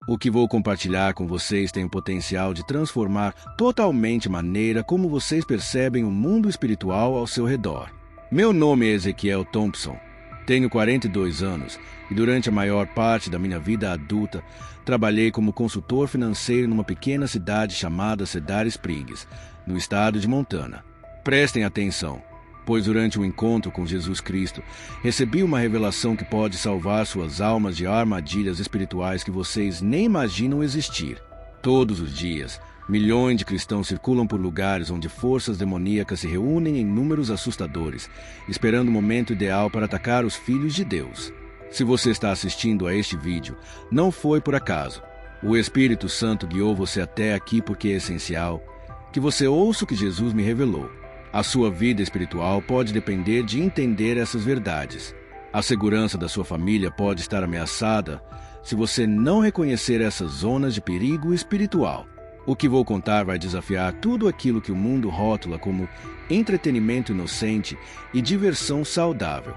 O que vou compartilhar com vocês tem o potencial de transformar totalmente a maneira como vocês percebem o mundo espiritual ao seu redor. Meu nome é Ezequiel Thompson. Tenho 42 anos e durante a maior parte da minha vida adulta trabalhei como consultor financeiro numa pequena cidade chamada Cedar Springs, no estado de Montana. Prestem atenção, pois durante o encontro com Jesus Cristo, recebi uma revelação que pode salvar suas almas de armadilhas espirituais que vocês nem imaginam existir. Todos os dias, milhões de cristãos circulam por lugares onde forças demoníacas se reúnem em números assustadores, esperando o momento ideal para atacar os filhos de Deus. Se você está assistindo a este vídeo, não foi por acaso. O Espírito Santo guiou você até aqui porque é essencial que você ouça o que Jesus me revelou. A sua vida espiritual pode depender de entender essas verdades. A segurança da sua família pode estar ameaçada se você não reconhecer essas zonas de perigo espiritual. O que vou contar vai desafiar tudo aquilo que o mundo rótula como entretenimento inocente e diversão saudável.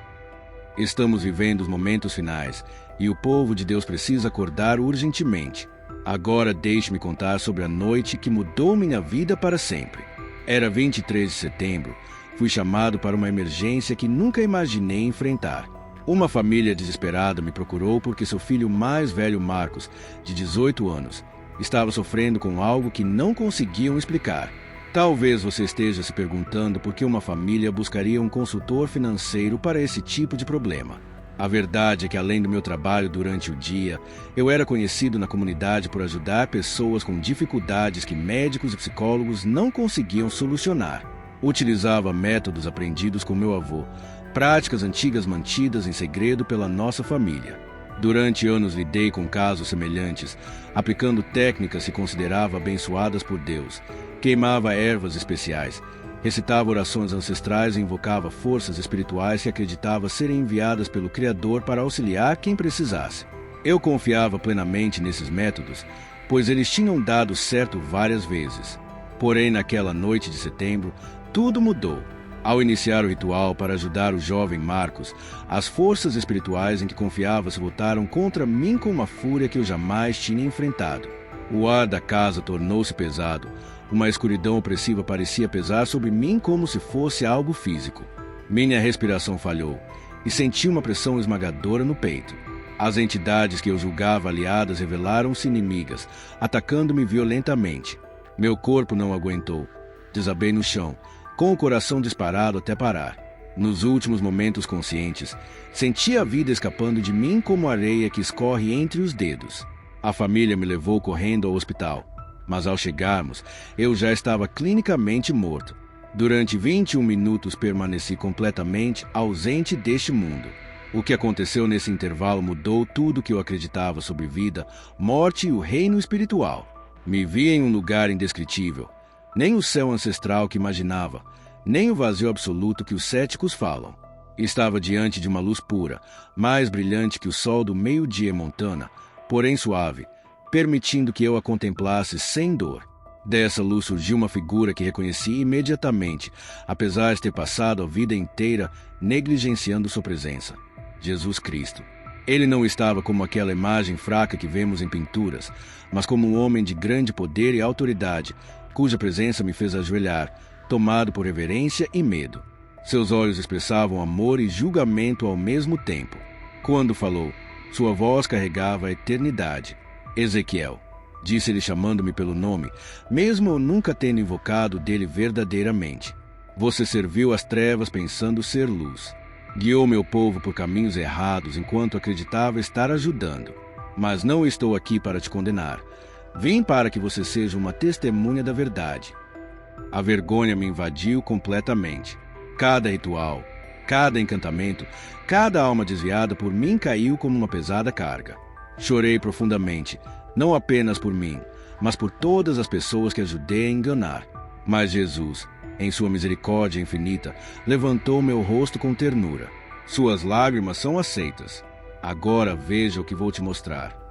Estamos vivendo os momentos finais e o povo de Deus precisa acordar urgentemente. Agora deixe-me contar sobre a noite que mudou minha vida para sempre. Era 23 de setembro. Fui chamado para uma emergência que nunca imaginei enfrentar. Uma família desesperada me procurou porque seu filho mais velho, Marcos, de 18 anos, estava sofrendo com algo que não conseguiam explicar. Talvez você esteja se perguntando por que uma família buscaria um consultor financeiro para esse tipo de problema. A verdade é que, além do meu trabalho durante o dia, eu era conhecido na comunidade por ajudar pessoas com dificuldades que médicos e psicólogos não conseguiam solucionar. Utilizava métodos aprendidos com meu avô, práticas antigas mantidas em segredo pela nossa família. Durante anos lidei com casos semelhantes, aplicando técnicas que considerava abençoadas por Deus. Queimava ervas especiais, recitava orações ancestrais e invocava forças espirituais que acreditava serem enviadas pelo Criador para auxiliar quem precisasse. Eu confiava plenamente nesses métodos, pois eles tinham dado certo várias vezes. Porém, naquela noite de setembro, tudo mudou. Ao iniciar o ritual para ajudar o jovem Marcos, as forças espirituais em que confiava se voltaram contra mim com uma fúria que eu jamais tinha enfrentado. O ar da casa tornou-se pesado. Uma escuridão opressiva parecia pesar sobre mim como se fosse algo físico. Minha respiração falhou e senti uma pressão esmagadora no peito. As entidades que eu julgava aliadas revelaram-se inimigas, atacando-me violentamente. Meu corpo não aguentou. Desabei no chão, com o coração disparado até parar. Nos últimos momentos conscientes, senti a vida escapando de mim como areia que escorre entre os dedos. A família me levou correndo ao hospital, mas ao chegarmos, eu já estava clinicamente morto. Durante 21 minutos permaneci completamente ausente deste mundo. O que aconteceu nesse intervalo mudou tudo o que eu acreditava sobre vida, morte e o reino espiritual. Me vi em um lugar indescritível. Nem o céu ancestral que imaginava, nem o vazio absoluto que os céticos falam. Estava diante de uma luz pura, mais brilhante que o sol do meio-dia em Montana, porém suave, permitindo que eu a contemplasse sem dor. Dessa luz surgiu uma figura que reconheci imediatamente, apesar de ter passado a vida inteira negligenciando sua presença. Jesus Cristo. Ele não estava como aquela imagem fraca que vemos em pinturas, mas como um homem de grande poder e autoridade, cuja presença me fez ajoelhar, tomado por reverência e medo. Seus olhos expressavam amor e julgamento ao mesmo tempo. Quando falou, sua voz carregava a eternidade. Ezequiel, disse ele chamando-me pelo nome, mesmo eu nunca tendo invocado dele verdadeiramente. Você serviu as trevas pensando ser luz. Guiou meu povo por caminhos errados enquanto acreditava estar ajudando. Mas não estou aqui para te condenar. Vim para que você seja uma testemunha da verdade. A vergonha me invadiu completamente. Cada ritual, cada encantamento, cada alma desviada por mim caiu como uma pesada carga. Chorei profundamente, não apenas por mim, mas por todas as pessoas que ajudei a enganar. Mas Jesus, em sua misericórdia infinita, levantou meu rosto com ternura. Suas lágrimas são aceitas. Agora veja o que vou te mostrar.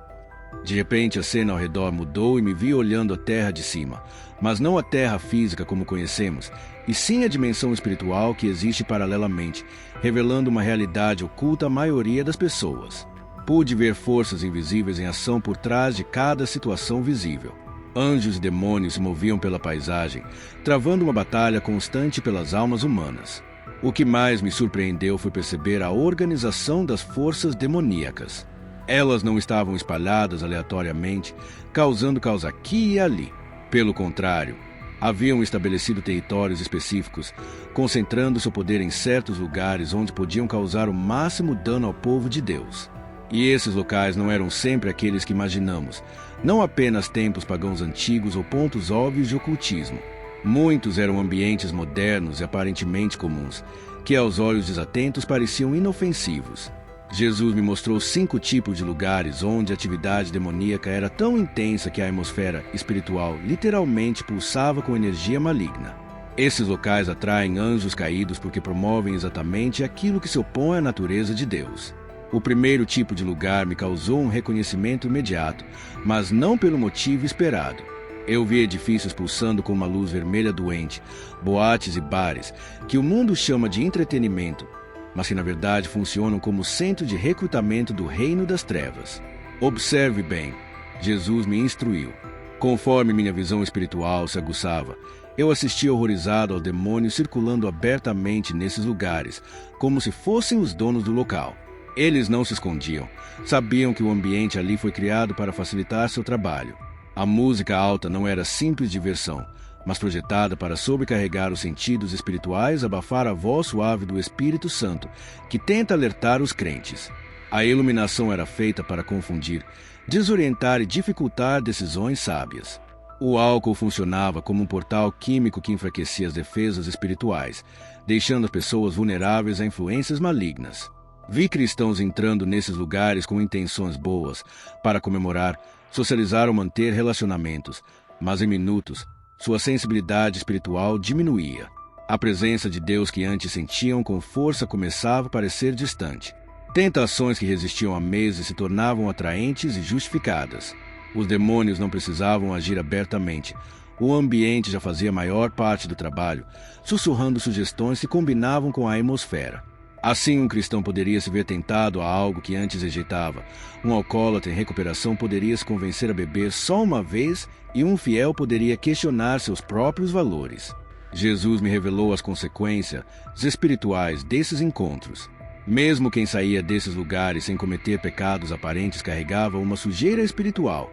De repente a cena ao redor mudou e me vi olhando a terra de cima, mas não a terra física como conhecemos, e sim a dimensão espiritual que existe paralelamente, revelando uma realidade oculta à maioria das pessoas. Pude ver forças invisíveis em ação por trás de cada situação visível. Anjos e demônios se moviam pela paisagem, travando uma batalha constante pelas almas humanas. O que mais me surpreendeu foi perceber a organização das forças demoníacas. Elas não estavam espalhadas aleatoriamente, causando caos aqui e ali. Pelo contrário, haviam estabelecido territórios específicos, concentrando seu poder em certos lugares onde podiam causar o máximo dano ao povo de Deus. E esses locais não eram sempre aqueles que imaginamos, não apenas templos pagãos antigos ou pontos óbvios de ocultismo. Muitos eram ambientes modernos e aparentemente comuns, que aos olhos desatentos pareciam inofensivos. Jesus me mostrou 5 tipos de lugares onde a atividade demoníaca era tão intensa que a atmosfera espiritual literalmente pulsava com energia maligna. Esses locais atraem anjos caídos porque promovem exatamente aquilo que se opõe à natureza de Deus. O primeiro tipo de lugar me causou um reconhecimento imediato, mas não pelo motivo esperado. Eu vi edifícios pulsando com uma luz vermelha doente, boates e bares, que o mundo chama de entretenimento, mas que na verdade funcionam como centro de recrutamento do reino das trevas. Observe bem, Jesus me instruiu. Conforme minha visão espiritual se aguçava, eu assistia horrorizado aos demônios circulando abertamente nesses lugares, como se fossem os donos do local. Eles não se escondiam, sabiam que o ambiente ali foi criado para facilitar seu trabalho. A música alta não era simples diversão, mas projetada para sobrecarregar os sentidos espirituais, abafar a voz suave do Espírito Santo, que tenta alertar os crentes. A iluminação era feita para confundir, desorientar e dificultar decisões sábias. O álcool funcionava como um portal químico que enfraquecia as defesas espirituais, deixando as pessoas vulneráveis a influências malignas. Vi cristãos entrando nesses lugares com intenções boas, para comemorar, socializar ou manter relacionamentos, mas em minutos, sua sensibilidade espiritual diminuía. A presença de Deus que antes sentiam com força começava a parecer distante. Tentações que resistiam há meses se tornavam atraentes e justificadas. Os demônios não precisavam agir abertamente. O ambiente já fazia a maior parte do trabalho, sussurrando sugestões que combinavam com a atmosfera. Assim, um cristão poderia se ver tentado a algo que antes rejeitava. Um alcoólatra em recuperação poderia se convencer a beber só uma vez e um fiel poderia questionar seus próprios valores. Jesus me revelou as consequências espirituais desses encontros. Mesmo quem saía desses lugares sem cometer pecados aparentes carregava uma sujeira espiritual,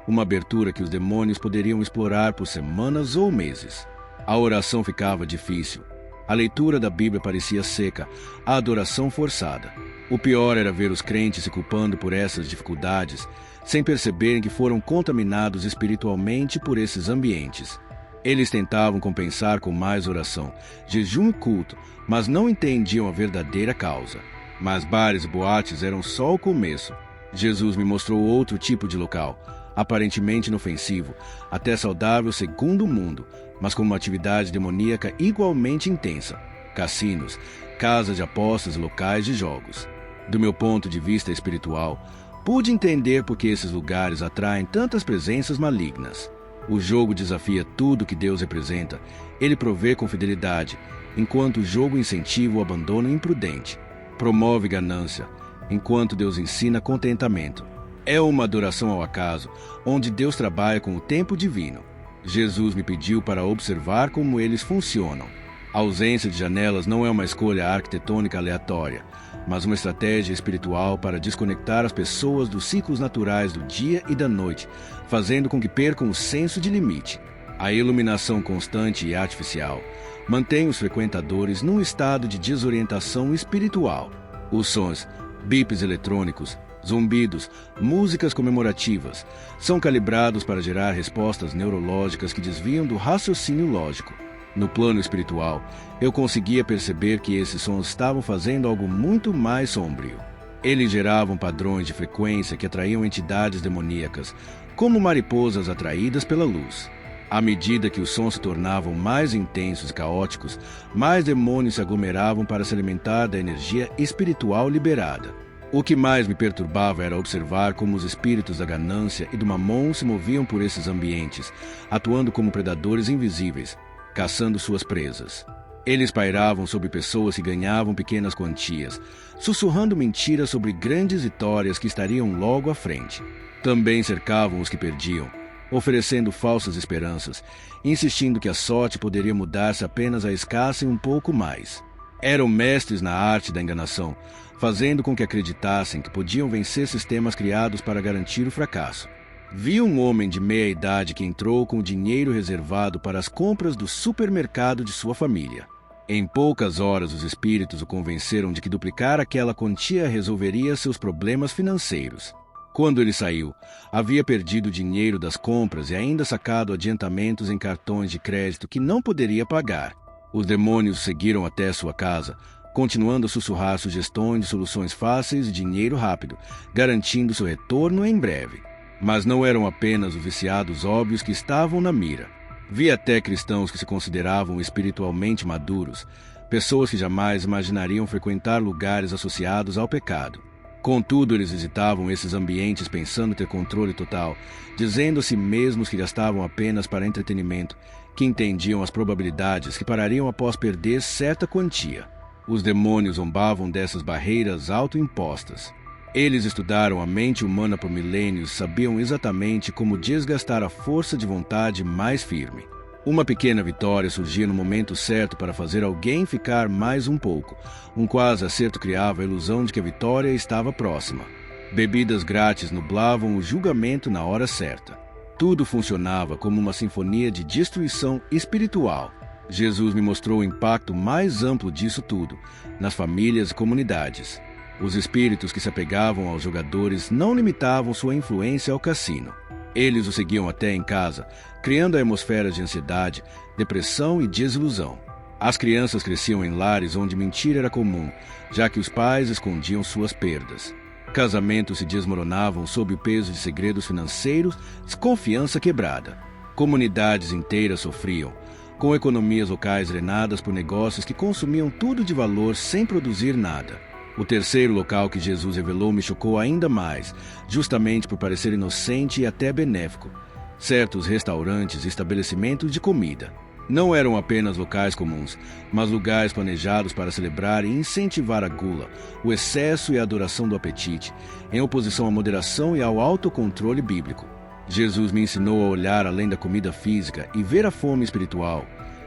uma abertura que os demônios poderiam explorar por semanas ou meses. A oração ficava difícil. A leitura da Bíblia parecia seca, a adoração forçada. O pior era ver os crentes se culpando por essas dificuldades, sem perceberem que foram contaminados espiritualmente por esses ambientes. Eles tentavam compensar com mais oração, jejum e culto, mas não entendiam a verdadeira causa. Mas bares e boates eram só o começo. Jesus me mostrou outro tipo de local, aparentemente inofensivo, até saudável segundo o mundo, mas com uma atividade demoníaca igualmente intensa. Cassinos, casas de apostas e locais de jogos. Do meu ponto de vista espiritual, pude entender por que esses lugares atraem tantas presenças malignas. O jogo desafia tudo que Deus representa. Ele provê com fidelidade, enquanto o jogo incentiva o abandono imprudente. Promove ganância, enquanto Deus ensina contentamento. É uma adoração ao acaso, onde Deus trabalha com o tempo divino. Jesus me pediu para observar como eles funcionam. A ausência de janelas não é uma escolha arquitetônica aleatória, mas uma estratégia espiritual para desconectar as pessoas dos ciclos naturais do dia e da noite, fazendo com que percam o senso de limite. A iluminação constante e artificial mantém os frequentadores num estado de desorientação espiritual. Os sons, bips eletrônicos, zumbidos, músicas comemorativas, são calibrados para gerar respostas neurológicas que desviam do raciocínio lógico. No plano espiritual, eu conseguia perceber que esses sons estavam fazendo algo muito mais sombrio. Eles geravam padrões de frequência que atraíam entidades demoníacas, como mariposas atraídas pela luz. À medida que os sons se tornavam mais intensos e caóticos, mais demônios se aglomeravam para se alimentar da energia espiritual liberada. O que mais me perturbava era observar como os espíritos da ganância e do mamon se moviam por esses ambientes, atuando como predadores invisíveis, caçando suas presas. Eles pairavam sobre pessoas que ganhavam pequenas quantias, sussurrando mentiras sobre grandes vitórias que estariam logo à frente. Também cercavam os que perdiam, oferecendo falsas esperanças, insistindo que a sorte poderia mudar se apenas arriscassem um pouco mais. Eram mestres na arte da enganação, fazendo com que acreditassem que podiam vencer sistemas criados para garantir o fracasso. Vi um homem de meia-idade que entrou com o dinheiro reservado para as compras do supermercado de sua família. Em poucas horas, os espíritos o convenceram de que duplicar aquela quantia resolveria seus problemas financeiros. Quando ele saiu, havia perdido o dinheiro das compras e ainda sacado adiantamentos em cartões de crédito que não poderia pagar. Os demônios seguiram até sua casa, continuando a sussurrar sugestões de soluções fáceis e dinheiro rápido, garantindo seu retorno em breve. Mas não eram apenas os viciados óbvios que estavam na mira. Vi até cristãos que se consideravam espiritualmente maduros, pessoas que jamais imaginariam frequentar lugares associados ao pecado. Contudo, eles visitavam esses ambientes pensando ter controle total, dizendo a si mesmos que gastavam apenas para entretenimento, que entendiam as probabilidades que parariam após perder certa quantia. Os demônios zombavam dessas barreiras autoimpostas. Eles estudaram a mente humana por milênios e sabiam exatamente como desgastar a força de vontade mais firme. Uma pequena vitória surgia no momento certo para fazer alguém ficar mais um pouco. Um quase acerto criava a ilusão de que a vitória estava próxima. Bebidas grátis nublavam o julgamento na hora certa. Tudo funcionava como uma sinfonia de destruição espiritual. Jesus me mostrou o impacto mais amplo disso tudo, nas famílias e comunidades. Os espíritos que se apegavam aos jogadores não limitavam sua influência ao cassino. Eles o seguiam até em casa, criando atmosferas de ansiedade, depressão e desilusão. As crianças cresciam em lares onde mentira era comum, já que os pais escondiam suas perdas. Casamentos se desmoronavam sob o peso de segredos financeiros, desconfiança quebrada. Comunidades inteiras sofriam, com economias locais drenadas por negócios que consumiam tudo de valor sem produzir nada. O terceiro local que Jesus revelou me chocou ainda mais, justamente por parecer inocente e até benéfico. Certos restaurantes e estabelecimentos de comida. Não eram apenas locais comuns, mas lugares planejados para celebrar e incentivar a gula, o excesso e a adoração do apetite, em oposição à moderação e ao autocontrole bíblico. Jesus me ensinou a olhar além da comida física e ver a fome espiritual,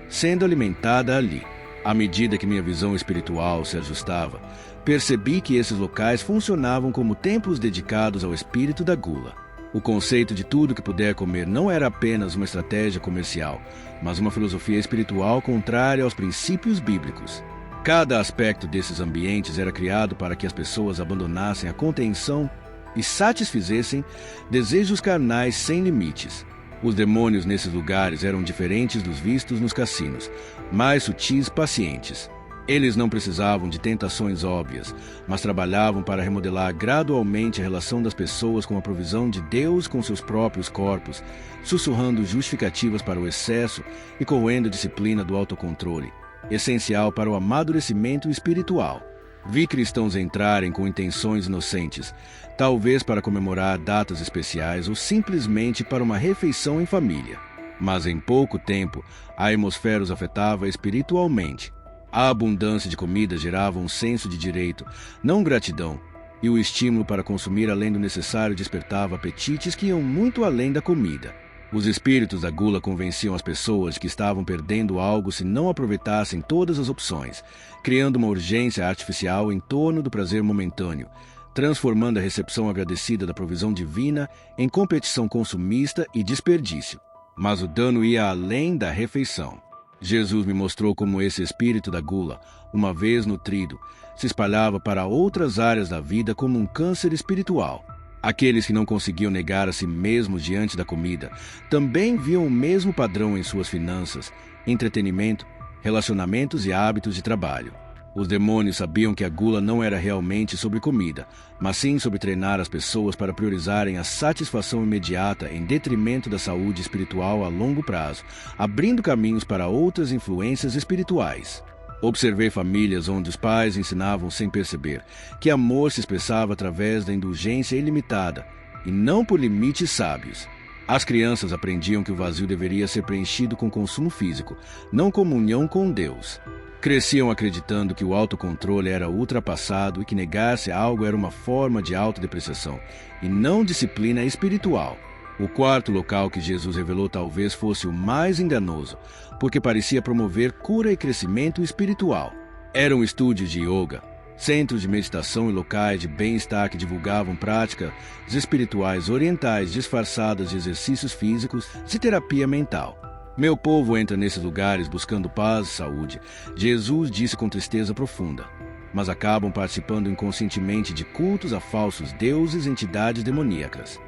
sendo alimentada ali. À medida que minha visão espiritual se ajustava, percebi que esses locais funcionavam como templos dedicados ao espírito da gula. O conceito de tudo que puder comer não era apenas uma estratégia comercial, mas uma filosofia espiritual contrária aos princípios bíblicos. Cada aspecto desses ambientes era criado para que as pessoas abandonassem a contenção e satisfizessem desejos carnais sem limites. Os demônios nesses lugares eram diferentes dos vistos nos cassinos, mais sutis e pacientes. Eles não precisavam de tentações óbvias, mas trabalhavam para remodelar gradualmente a relação das pessoas com a provisão de Deus com seus próprios corpos, sussurrando justificativas para o excesso e corroendo a disciplina do autocontrole, essencial para o amadurecimento espiritual. Vi cristãos entrarem com intenções inocentes, talvez para comemorar datas especiais ou simplesmente para uma refeição em família. Mas em pouco tempo, a atmosfera os afetava espiritualmente. A abundância de comida gerava um senso de direito, não gratidão, e o estímulo para consumir além do necessário despertava apetites que iam muito além da comida. Os espíritos da gula convenciam as pessoas de que estavam perdendo algo se não aproveitassem todas as opções, criando uma urgência artificial em torno do prazer momentâneo, transformando a recepção agradecida da provisão divina em competição consumista e desperdício. Mas o dano ia além da refeição. Jesus me mostrou como esse espírito da gula, uma vez nutrido, se espalhava para outras áreas da vida como um câncer espiritual. Aqueles que não conseguiam negar a si mesmos diante da comida também viam o mesmo padrão em suas finanças, entretenimento, relacionamentos e hábitos de trabalho. Os demônios sabiam que a gula não era realmente sobre comida, mas sim sobre treinar as pessoas para priorizarem a satisfação imediata em detrimento da saúde espiritual a longo prazo, abrindo caminhos para outras influências espirituais. Observei famílias onde os pais ensinavam sem perceber que amor se expressava através da indulgência ilimitada e não por limites sábios. As crianças aprendiam que o vazio deveria ser preenchido com consumo físico, não comunhão com Deus. Cresciam acreditando que o autocontrole era ultrapassado e que negar-se a algo era uma forma de autodepreciação, e não disciplina espiritual. O quarto local que Jesus revelou talvez fosse o mais enganoso, porque parecia promover cura e crescimento espiritual. Eram estúdios de yoga, centros de meditação e locais de bem-estar que divulgavam práticas espirituais orientais disfarçadas de exercícios físicos e terapia mental. Meu povo entra nesses lugares buscando paz e saúde, Jesus disse com tristeza profunda, mas acabam participando inconscientemente de cultos a falsos deuses e entidades demoníacas.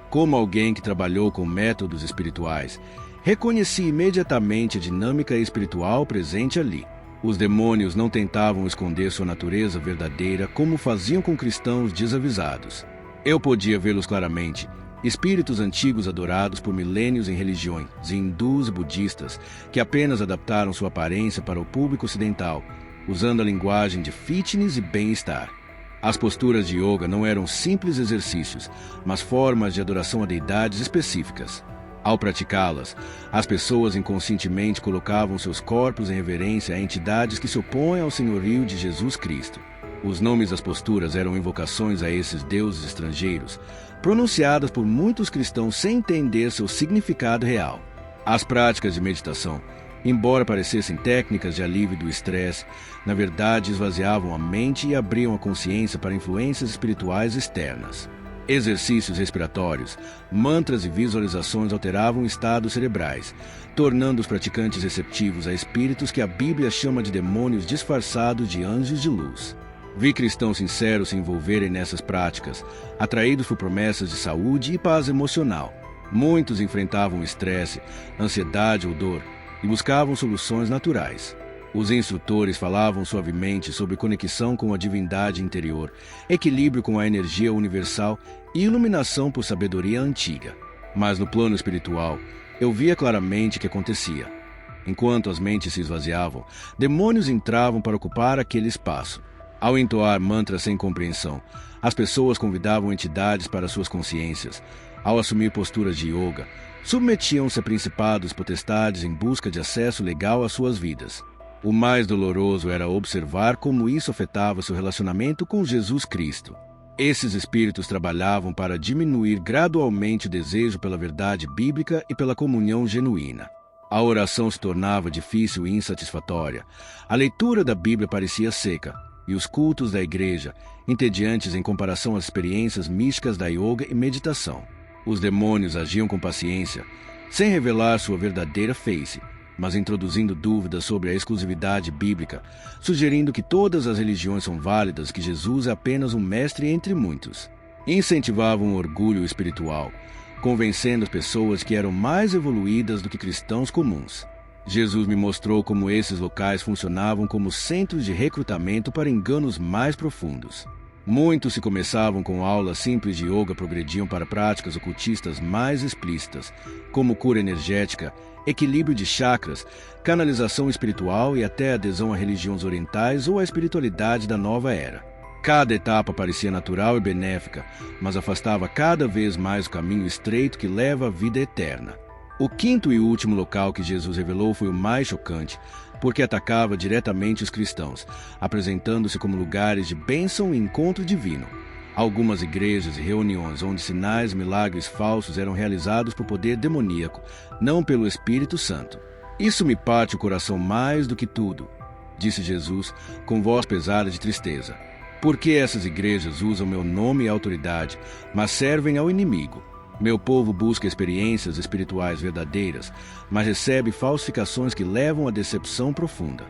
Como alguém que trabalhou com métodos espirituais, reconheci imediatamente a dinâmica espiritual presente ali. Os demônios não tentavam esconder sua natureza verdadeira como faziam com cristãos desavisados. Eu podia vê-los claramente. Espíritos antigos adorados por milênios em religiões hindus e budistas que apenas adaptaram sua aparência para o público ocidental, usando a linguagem de fitness e bem-estar. As posturas de yoga não eram simples exercícios, mas formas de adoração a deidades específicas. Ao praticá-las, as pessoas inconscientemente colocavam seus corpos em reverência a entidades que se opõem ao senhorio de Jesus Cristo. Os nomes das posturas eram invocações a esses deuses estrangeiros, pronunciadas por muitos cristãos sem entender seu significado real. As práticas de meditação, embora parecessem técnicas de alívio do estresse, na verdade esvaziavam a mente e abriam a consciência para influências espirituais externas. Exercícios respiratórios, mantras e visualizações alteravam estados cerebrais, tornando os praticantes receptivos a espíritos que a Bíblia chama de demônios disfarçados de anjos de luz. Vi cristãos sinceros se envolverem nessas práticas, atraídos por promessas de saúde e paz emocional. Muitos enfrentavam estresse, ansiedade ou dor e buscavam soluções naturais. Os instrutores falavam suavemente sobre conexão com a divindade interior, equilíbrio com a energia universal e iluminação por sabedoria antiga. Mas no plano espiritual, eu via claramente o que acontecia. Enquanto as mentes se esvaziavam, demônios entravam para ocupar aquele espaço. Ao entoar mantras sem compreensão, as pessoas convidavam entidades para suas consciências. Ao assumir posturas de yoga, submetiam-se a principados e potestades em busca de acesso legal às suas vidas. O mais doloroso era observar como isso afetava seu relacionamento com Jesus Cristo. Esses espíritos trabalhavam para diminuir gradualmente o desejo pela verdade bíblica e pela comunhão genuína. A oração se tornava difícil e insatisfatória. A leitura da Bíblia parecia seca, e os cultos da igreja, entediantes em comparação às experiências místicas da yoga e meditação. Os demônios agiam com paciência, sem revelar sua verdadeira face, mas introduzindo dúvidas sobre a exclusividade bíblica, sugerindo que todas as religiões são válidas e que Jesus é apenas um mestre entre muitos. Incentivavam o orgulho espiritual, convencendo as pessoas que eram mais evoluídas do que cristãos comuns. Jesus me mostrou como esses locais funcionavam como centros de recrutamento para enganos mais profundos. Muitos, se começavam com aulas simples de yoga, progrediam para práticas ocultistas mais explícitas, como cura energética, equilíbrio de chakras, canalização espiritual e até adesão a religiões orientais ou à espiritualidade da nova era. Cada etapa parecia natural e benéfica, mas afastava cada vez mais o caminho estreito que leva à vida eterna. O quinto e último local que Jesus revelou foi o mais chocante, porque atacava diretamente os cristãos, apresentando-se como lugares de bênção e encontro divino. Algumas igrejas e reuniões onde sinais e milagres falsos eram realizados por poder demoníaco, não pelo Espírito Santo. Isso me parte o coração mais do que tudo, disse Jesus, com voz pesada de tristeza. Porque essas igrejas usam meu nome e autoridade, mas servem ao inimigo. Meu povo busca experiências espirituais verdadeiras, mas recebe falsificações que levam à decepção profunda.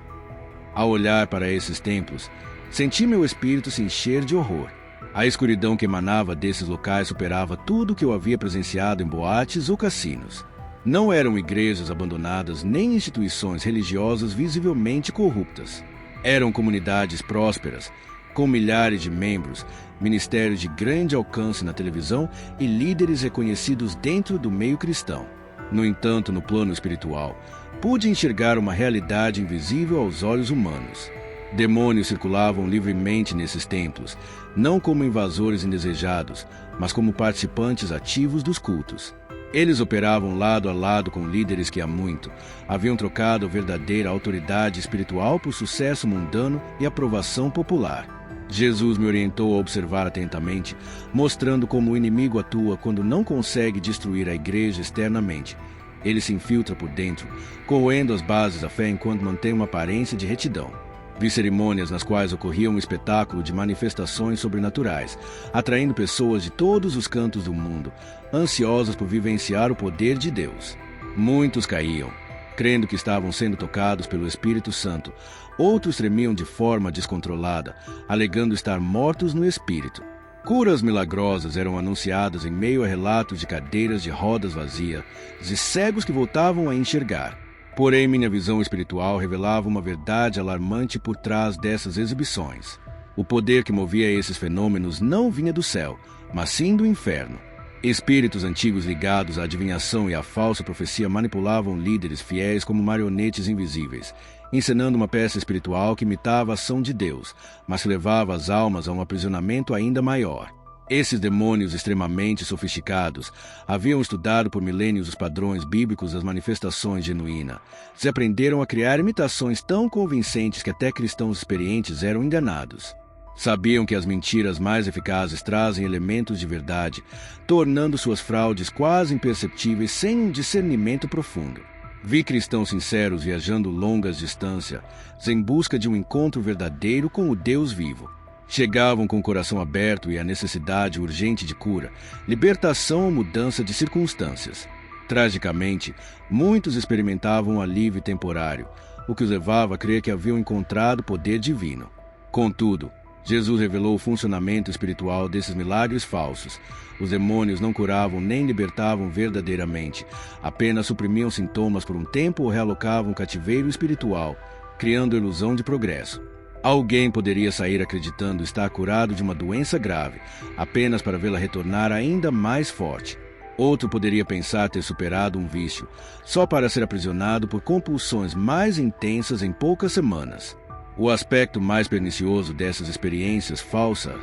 Ao olhar para esses templos, senti meu espírito se encher de horror. A escuridão que emanava desses locais superava tudo o que eu havia presenciado em boates ou cassinos. Não eram igrejas abandonadas nem instituições religiosas visivelmente corruptas. Eram comunidades prósperas, com milhares de membros, ministérios de grande alcance na televisão e líderes reconhecidos dentro do meio cristão. No entanto, no plano espiritual, pude enxergar uma realidade invisível aos olhos humanos. Demônios circulavam livremente nesses templos, não como invasores indesejados, mas como participantes ativos dos cultos. Eles operavam lado a lado com líderes que há muito haviam trocado a verdadeira autoridade espiritual por sucesso mundano e aprovação popular. Jesus me orientou a observar atentamente, mostrando como o inimigo atua quando não consegue destruir a igreja externamente. Ele se infiltra por dentro, corroendo as bases da fé enquanto mantém uma aparência de retidão. Vi cerimônias nas quais ocorria um espetáculo de manifestações sobrenaturais, atraindo pessoas de todos os cantos do mundo, ansiosas por vivenciar o poder de Deus. Muitos caíam, crendo que estavam sendo tocados pelo Espírito Santo. Outros tremiam de forma descontrolada, alegando estar mortos no espírito. Curas milagrosas eram anunciadas em meio a relatos de cadeiras de rodas vazias e cegos que voltavam a enxergar. Porém, minha visão espiritual revelava uma verdade alarmante por trás dessas exibições. O poder que movia esses fenômenos não vinha do céu, mas sim do inferno. Espíritos antigos ligados à adivinhação e à falsa profecia manipulavam líderes fiéis como marionetes invisíveis, encenando uma peça espiritual que imitava a ação de Deus, mas que levava as almas a um aprisionamento ainda maior. Esses demônios extremamente sofisticados haviam estudado por milênios os padrões bíblicos das manifestações genuínas. Se aprenderam a criar imitações tão convincentes que até cristãos experientes eram enganados. Sabiam que as mentiras mais eficazes trazem elementos de verdade, tornando suas fraudes quase imperceptíveis sem um discernimento profundo. Vi cristãos sinceros viajando longas distâncias em busca de um encontro verdadeiro com o Deus vivo. Chegavam com o coração aberto e a necessidade urgente de cura, libertação ou mudança de circunstâncias. Tragicamente, muitos experimentavam um alívio temporário, o que os levava a crer que haviam encontrado poder divino. Contudo, Jesus revelou o funcionamento espiritual desses milagres falsos. Os demônios não curavam nem libertavam verdadeiramente, apenas suprimiam sintomas por um tempo ou realocavam o cativeiro espiritual, criando a ilusão de progresso. Alguém poderia sair acreditando estar curado de uma doença grave, apenas para vê-la retornar ainda mais forte. Outro poderia pensar ter superado um vício, só para ser aprisionado por compulsões mais intensas em poucas semanas. O aspecto mais pernicioso dessas experiências falsas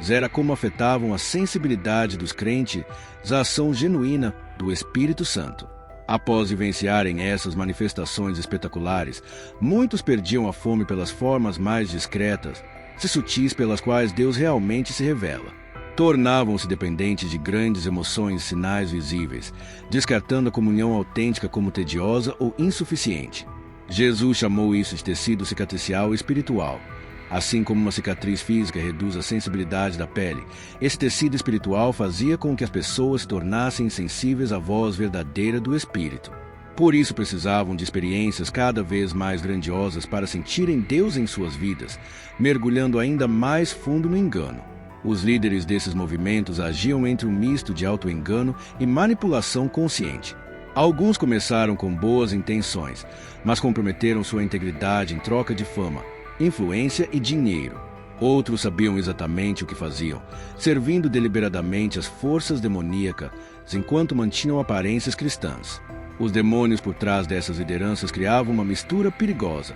era como afetavam a sensibilidade dos crentes à ação genuína do Espírito Santo. Após vivenciarem essas manifestações espetaculares, muitos perdiam a fome pelas formas mais discretas e sutis pelas quais Deus realmente se revela. Tornavam-se dependentes de grandes emoções e sinais visíveis, descartando a comunhão autêntica como tediosa ou insuficiente. Jesus chamou isso de tecido cicatricial espiritual. Assim como uma cicatriz física reduz a sensibilidade da pele, esse tecido espiritual fazia com que as pessoas se tornassem insensíveis à voz verdadeira do Espírito. Por isso precisavam de experiências cada vez mais grandiosas para sentirem Deus em suas vidas, mergulhando ainda mais fundo no engano. Os líderes desses movimentos agiam entre um misto de auto-engano e manipulação consciente. Alguns começaram com boas intenções, mas comprometeram sua integridade em troca de fama, influência e dinheiro. Outros sabiam exatamente o que faziam, servindo deliberadamente as forças demoníacas, enquanto mantinham aparências cristãs. Os demônios por trás dessas lideranças criavam uma mistura perigosa.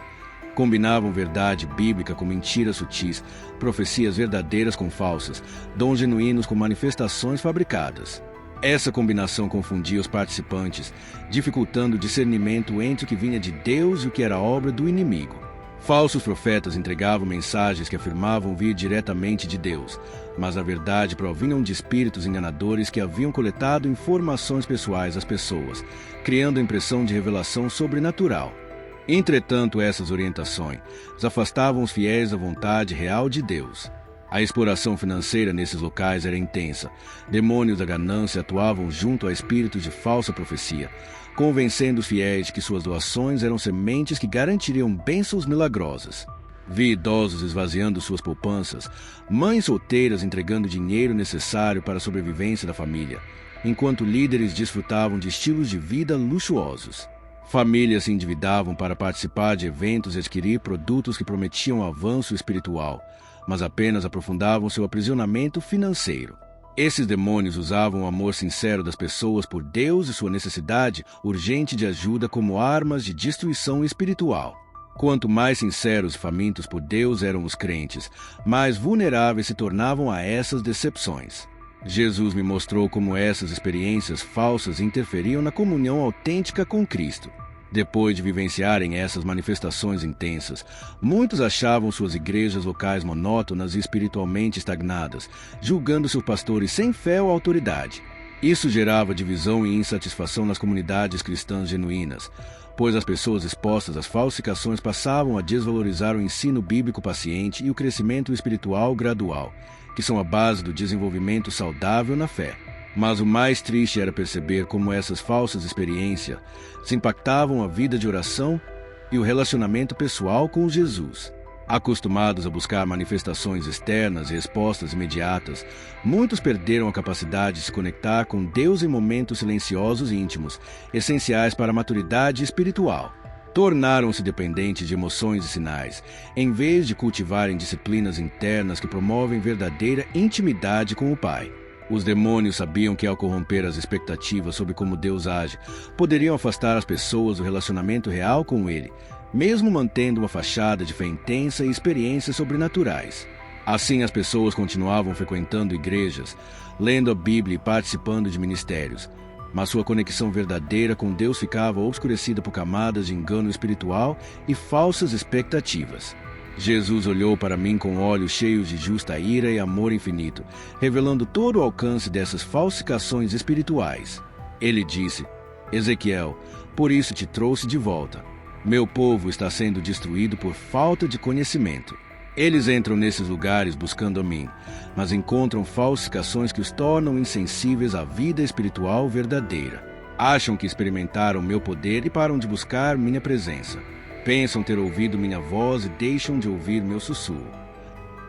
Combinavam verdade bíblica com mentiras sutis, profecias verdadeiras com falsas, dons genuínos com manifestações fabricadas. Essa combinação confundia os participantes, dificultando o discernimento entre o que vinha de Deus e o que era obra do inimigo. Falsos profetas entregavam mensagens que afirmavam vir diretamente de Deus, mas na verdade provinham de espíritos enganadores que haviam coletado informações pessoais das pessoas, criando a impressão de revelação sobrenatural. Entretanto, essas orientações afastavam os fiéis da vontade real de Deus. A exploração financeira nesses locais era intensa. Demônios da ganância atuavam junto a espíritos de falsa profecia, convencendo os fiéis de que suas doações eram sementes que garantiriam bênçãos milagrosas. Vi idosos esvaziando suas poupanças, mães solteiras entregando o dinheiro necessário para a sobrevivência da família, enquanto líderes desfrutavam de estilos de vida luxuosos. Famílias se endividavam para participar de eventos e adquirir produtos que prometiam avanço espiritual, mas apenas aprofundavam seu aprisionamento financeiro. Esses demônios usavam o amor sincero das pessoas por Deus e sua necessidade urgente de ajuda como armas de destruição espiritual. Quanto mais sinceros e famintos por Deus eram os crentes, mais vulneráveis se tornavam a essas decepções. Jesus me mostrou como essas experiências falsas interferiam na comunhão autêntica com Cristo. Depois de vivenciarem essas manifestações intensas, muitos achavam suas igrejas locais monótonas e espiritualmente estagnadas, julgando seus pastores sem fé ou autoridade. Isso gerava divisão e insatisfação nas comunidades cristãs genuínas, pois as pessoas expostas às falsificações passavam a desvalorizar o ensino bíblico paciente e o crescimento espiritual gradual, que são a base do desenvolvimento saudável na fé. Mas o mais triste era perceber como essas falsas experiências impactavam a vida de oração e o relacionamento pessoal com Jesus. Acostumados a buscar manifestações externas e respostas imediatas, muitos perderam a capacidade de se conectar com Deus em momentos silenciosos e íntimos, essenciais para a maturidade espiritual. Tornaram-se dependentes de emoções e sinais, em vez de cultivarem disciplinas internas que promovem verdadeira intimidade com o Pai. Os demônios sabiam que, ao corromper as expectativas sobre como Deus age, poderiam afastar as pessoas do relacionamento real com Ele, mesmo mantendo uma fachada de fé intensa e experiências sobrenaturais. Assim, as pessoas continuavam frequentando igrejas, lendo a Bíblia e participando de ministérios, mas sua conexão verdadeira com Deus ficava obscurecida por camadas de engano espiritual e falsas expectativas. Jesus olhou para mim com olhos cheios de justa ira e amor infinito, revelando todo o alcance dessas falsificações espirituais. Ele disse: Ezequiel, por isso te trouxe de volta. Meu povo está sendo destruído por falta de conhecimento. Eles entram nesses lugares buscando a mim, mas encontram falsificações que os tornam insensíveis à vida espiritual verdadeira. Acham que experimentaram meu poder e param de buscar minha presença. Pensam ter ouvido minha voz e deixam de ouvir meu sussurro.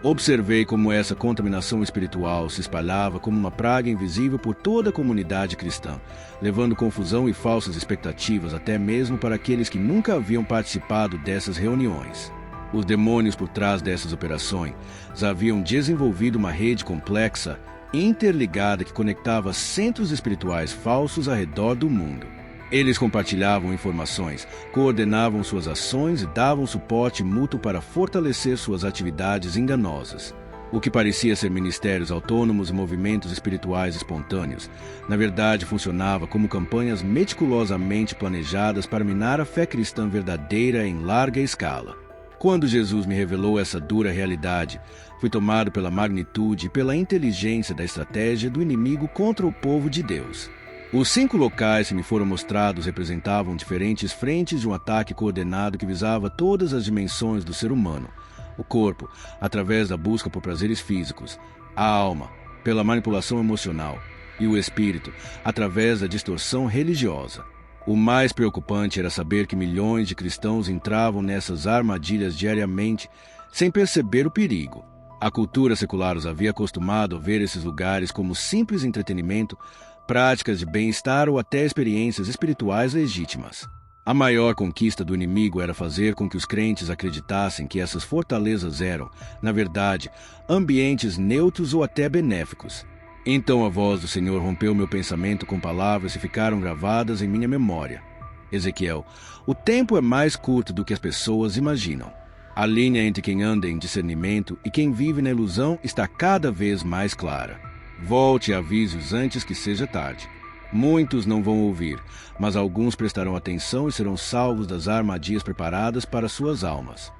Observei como essa contaminação espiritual se espalhava como uma praga invisível por toda a comunidade cristã, levando confusão e falsas expectativas até mesmo para aqueles que nunca haviam participado dessas reuniões. Os demônios por trás dessas operações haviam desenvolvido uma rede complexa, interligada que conectava centros espirituais falsos ao redor do mundo. Eles compartilhavam informações, coordenavam suas ações e davam suporte mútuo para fortalecer suas atividades enganosas. O que parecia ser ministérios autônomos e movimentos espirituais espontâneos, na verdade funcionava como campanhas meticulosamente planejadas para minar a fé cristã verdadeira em larga escala. Quando Jesus me revelou essa dura realidade, fui tomado pela magnitude e pela inteligência da estratégia do inimigo contra o povo de Deus. Os 5 locais que me foram mostrados representavam diferentes frentes de um ataque coordenado que visava todas as dimensões do ser humano: o corpo, através da busca por prazeres físicos; a alma, pela manipulação emocional; e o espírito, através da distorção religiosa. O mais preocupante era saber que milhões de cristãos entravam nessas armadilhas diariamente, sem perceber o perigo. A cultura secular os havia acostumado a ver esses lugares como simples entretenimento, práticas de bem-estar ou até experiências espirituais legítimas. A maior conquista do inimigo era fazer com que os crentes acreditassem que essas fortalezas eram, na verdade, ambientes neutros ou até benéficos. Então a voz do Senhor rompeu meu pensamento com palavras que ficaram gravadas em minha memória. Ezequiel, o tempo é mais curto do que as pessoas imaginam. A linha entre quem anda em discernimento e quem vive na ilusão está cada vez mais clara. Volte e avise-os antes que seja tarde. Muitos não vão ouvir, mas alguns prestarão atenção e serão salvos das armadilhas preparadas para suas almas.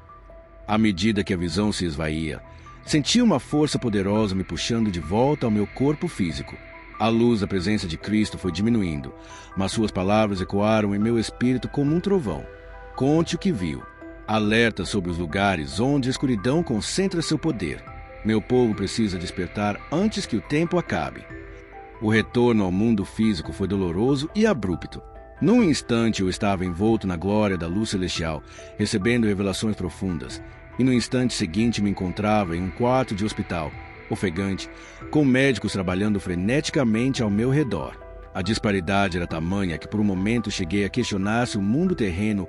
À medida que a visão se esvaía, senti uma força poderosa me puxando de volta ao meu corpo físico. A luz da presença de Cristo foi diminuindo, mas suas palavras ecoaram em meu espírito como um trovão. Conte o que viu. Alerta sobre os lugares onde a escuridão concentra seu poder. Meu povo precisa despertar antes que o tempo acabe. O retorno ao mundo físico foi doloroso e abrupto. Num instante eu estava envolto na glória da luz celestial, recebendo revelações profundas. E no instante seguinte me encontrava em um quarto de hospital, ofegante, com médicos trabalhando freneticamente ao meu redor. A disparidade era tamanha que por um momento cheguei a questionar se o mundo terreno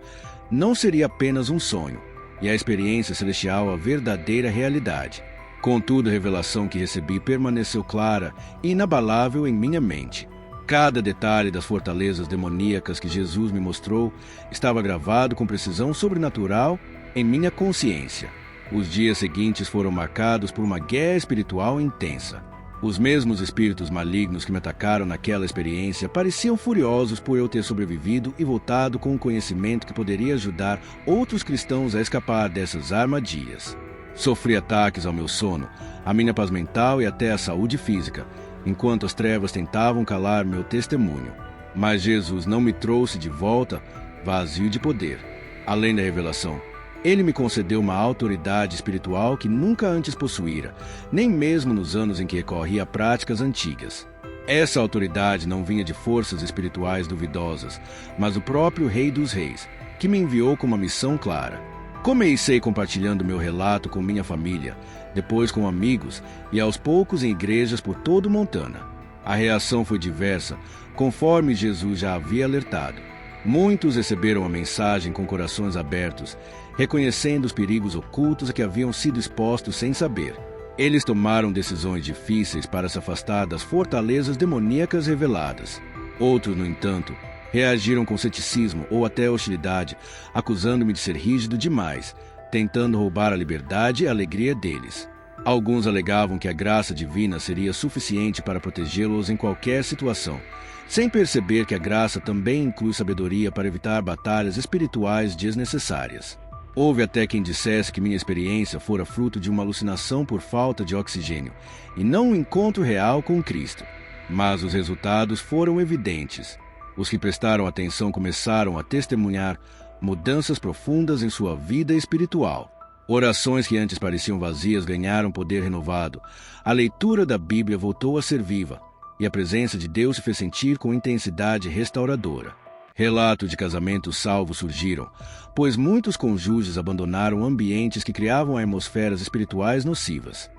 não seria apenas um sonho, e a experiência celestial a verdadeira realidade. Contudo, a revelação que recebi permaneceu clara e inabalável em minha mente. Cada detalhe das fortalezas demoníacas que Jesus me mostrou estava gravado com precisão sobrenatural em minha consciência. Os dias seguintes foram marcados por uma guerra espiritual intensa. Os mesmos espíritos malignos que me atacaram naquela experiência pareciam furiosos por eu ter sobrevivido e voltado com um conhecimento que poderia ajudar outros cristãos a escapar dessas armadilhas. Sofri ataques ao meu sono, à minha paz mental e até à saúde física, enquanto as trevas tentavam calar meu testemunho. Mas Jesus não me trouxe de volta vazio de poder. Além da revelação, Ele me concedeu uma autoridade espiritual que nunca antes possuíra, nem mesmo nos anos em que recorria a práticas antigas. Essa autoridade não vinha de forças espirituais duvidosas, mas do próprio Rei dos Reis, que me enviou com uma missão clara. Comecei compartilhando meu relato com minha família, depois com amigos e aos poucos em igrejas por todo Montana. A reação foi diversa, conforme Jesus já havia alertado. Muitos receberam a mensagem com corações abertos, reconhecendo os perigos ocultos a que haviam sido expostos sem saber. Eles tomaram decisões difíceis para se afastar das fortalezas demoníacas reveladas. Outros, no entanto, reagiram com ceticismo ou até hostilidade, acusando-me de ser rígido demais, tentando roubar a liberdade e a alegria deles. Alguns alegavam que a graça divina seria suficiente para protegê-los em qualquer situação, sem perceber que a graça também inclui sabedoria para evitar batalhas espirituais desnecessárias. Houve até quem dissesse que minha experiência fora fruto de uma alucinação por falta de oxigênio, e não um encontro real com Cristo. Mas os resultados foram evidentes. Os que prestaram atenção começaram a testemunhar mudanças profundas em sua vida espiritual. Orações que antes pareciam vazias ganharam poder renovado. A leitura da Bíblia voltou a ser viva, e a presença de Deus se fez sentir com intensidade restauradora. Relatos de casamentos salvos surgiram, pois muitos cônjuges abandonaram ambientes que criavam atmosferas espirituais nocivas.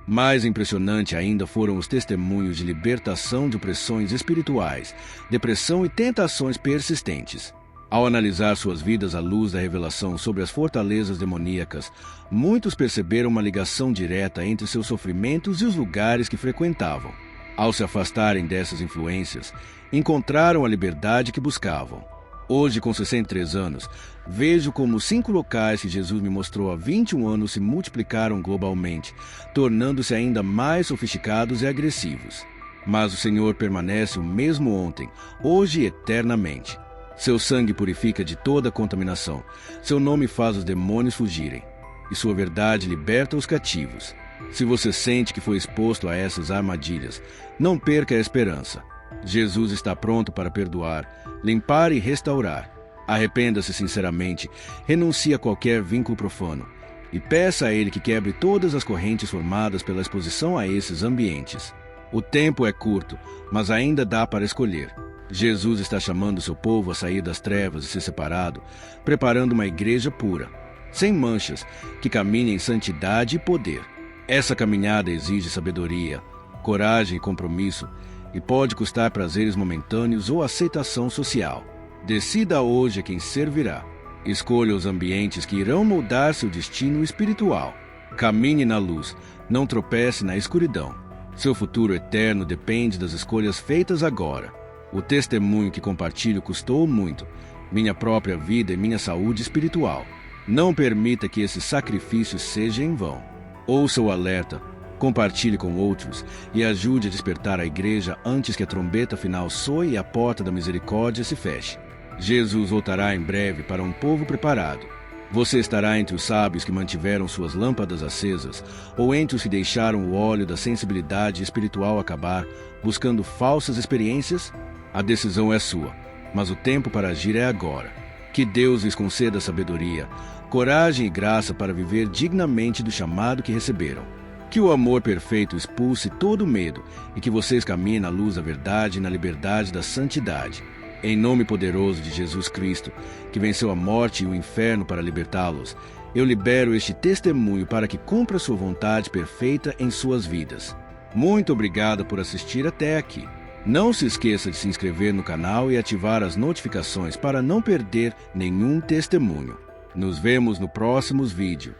Mais impressionante ainda foram os testemunhos de libertação de opressões espirituais, depressão e tentações persistentes. Ao analisar suas vidas à luz da revelação sobre as fortalezas demoníacas, muitos perceberam uma ligação direta entre seus sofrimentos e os lugares que frequentavam. Ao se afastarem dessas influências, encontraram a liberdade que buscavam. Hoje, com 63 anos, vejo como os 5 locais que Jesus me mostrou há 21 anos se multiplicaram globalmente, tornando-se ainda mais sofisticados e agressivos. Mas o Senhor permanece o mesmo ontem, hoje e eternamente. Seu sangue purifica de toda contaminação, seu nome faz os demônios fugirem, e sua verdade liberta os cativos. Se você sente que foi exposto a essas armadilhas, não perca a esperança. Jesus está pronto para perdoar, limpar e restaurar. Arrependa-se sinceramente, renuncie a qualquer vínculo profano e peça a Ele que quebre todas as correntes formadas pela exposição a esses ambientes. O tempo é curto, mas ainda dá para escolher. Jesus está chamando seu povo a sair das trevas e ser separado, preparando uma igreja pura, sem manchas, que caminhe em santidade e poder. Essa caminhada exige sabedoria, coragem e compromisso, e pode custar prazeres momentâneos ou aceitação social. Decida hoje a quem servirá. Escolha os ambientes que irão moldar seu destino espiritual. Caminhe na luz, não tropece na escuridão. Seu futuro eterno depende das escolhas feitas agora. O testemunho que compartilho custou muito, minha própria vida e minha saúde espiritual. Não permita que esse sacrifício seja em vão. Ouça o alerta, compartilhe com outros e ajude a despertar a igreja antes que a trombeta final soe e a porta da misericórdia se feche. Jesus voltará em breve para um povo preparado. Você estará entre os sábios que mantiveram suas lâmpadas acesas ou entre os que deixaram o óleo da sensibilidade espiritual acabar, buscando falsas experiências? A decisão é sua, mas o tempo para agir é agora. Que Deus lhes conceda sabedoria, coragem e graça para viver dignamente do chamado que receberam. Que o amor perfeito expulse todo medo e que vocês caminhem na luz da verdade e na liberdade da santidade. Em nome poderoso de Jesus Cristo, que venceu a morte e o inferno para libertá-los, eu libero este testemunho para que cumpra sua vontade perfeita em suas vidas. Muito obrigado por assistir até aqui. Não se esqueça de se inscrever no canal e ativar as notificações para não perder nenhum testemunho. Nos vemos no próximo vídeo.